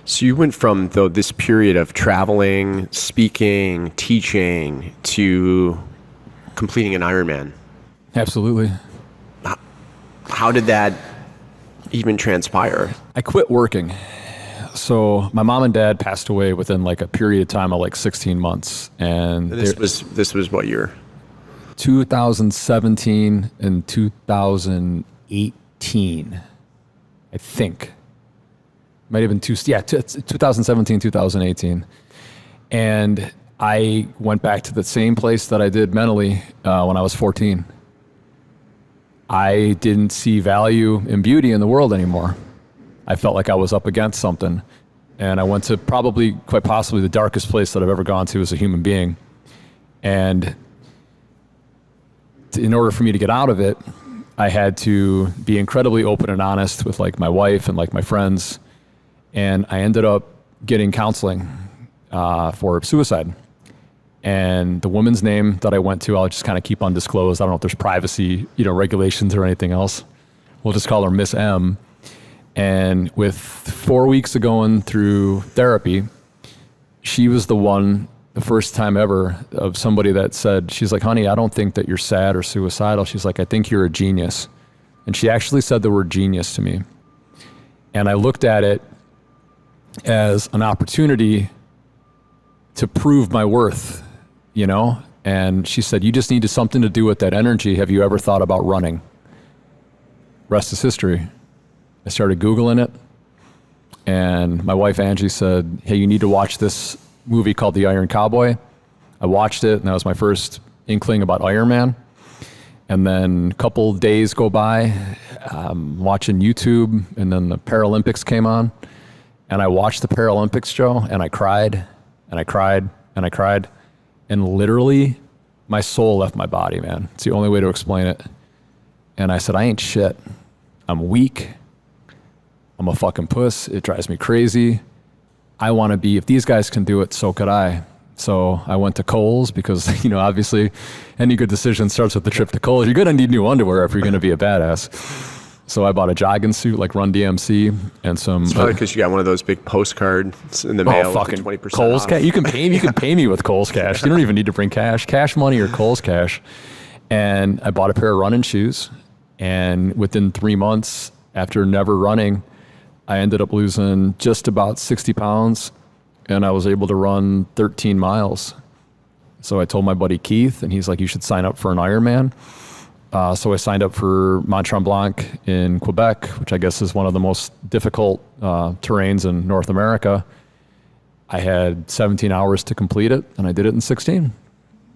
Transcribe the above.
So you went from this period of traveling, speaking, teaching to completing an Ironman. Absolutely. How did that even transpire? I quit working. So my mom and dad passed away within like a period of time of like 16 months. And this was what year? 2017 and 2018, I think. Might have been 2017, 2018. And I went back to the same place that I did mentally when I was 14. I didn't see value in beauty in the world anymore. I felt like I was up against something. And I went to quite possibly the darkest place that I've ever gone to as a human being. And in order for me to get out of it, I had to be incredibly open and honest with like my wife and like my friends. And I ended up getting counseling for suicide. And the woman's name that I went to, I'll just kind of keep undisclosed. I don't know if there's privacy, regulations or anything else. We'll just call her Miss M. And with 4 weeks of going through therapy, she was the first time ever of somebody that said, she's like, honey, I don't think that you're sad or suicidal. She's like, I think you're a genius. And she actually said the word genius to me. And I looked at it as an opportunity to prove my worth, And she said, you just needed something to do with that energy. Have you ever thought about running? Rest is history. I started Googling it. And my wife, Angie, said, hey, you need to watch this movie called The Iron Cowboy. I watched it, and that was my first inkling about Ironman. And then a couple days go by, watching YouTube, and then the Paralympics came on. And I watched the Paralympics show, and I cried, and I cried, and I cried. And literally, my soul left my body, man. It's the only way to explain it. And I said, I ain't shit. I'm weak. I'm a fucking puss. It drives me crazy. I want to be, if these guys can do it, so could I. So I went to Kohl's because, obviously any good decision starts with the trip to Kohl's. You're going to need new underwear if you're going to be a badass. So I bought a jogging suit like Run DMC and some. It's probably because you got one of those big postcards in the mail. Fucking 20% Kohl's off. cash. You can pay me with Kohl's cash. You don't even need to bring cash money or Kohl's cash. And I bought a pair of running shoes. And within 3 months after never running, I ended up losing just about 60 pounds. And I was able to run 13 miles. So I told my buddy Keith, and he's like, you should sign up for an Ironman. So I signed up for Mont Tremblant in Quebec, which I guess is one of the most difficult terrains in North America. I had 17 hours to complete it, and I did it in 16.